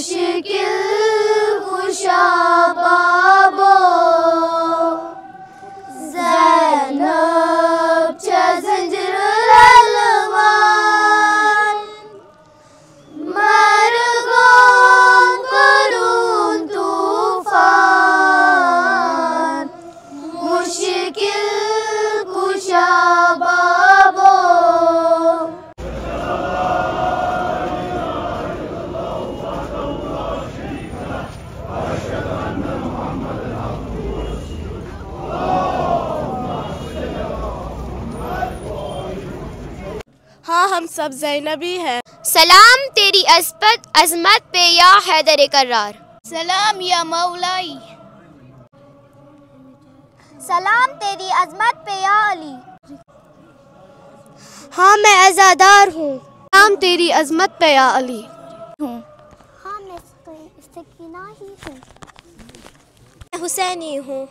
मुश्किल कुशा बाबो ज़ैनब चा ज़ंजीर अलवान मरगों करूं तूफान मुश्किल कुशा बाबो। हाँ हम सब ज़ैनबी हैं। सलाम तेरी अज़मत पे या हैदर करार। सलाम या मौलाई। सलाम तेरी अज़मत पे या अली। हाँ मैं अज़ादार हूँ। सलाम तेरी अज़मत पे या अली। हाँ मैं सकीना ही हूँ। मैं हुसैनी हूँ।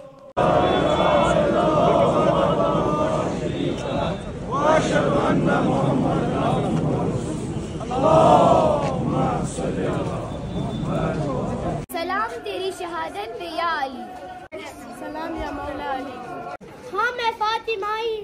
सलाम तेरी शहादत पे या अली। सलाम या मौला अली। हाँ मैं फातिमा ही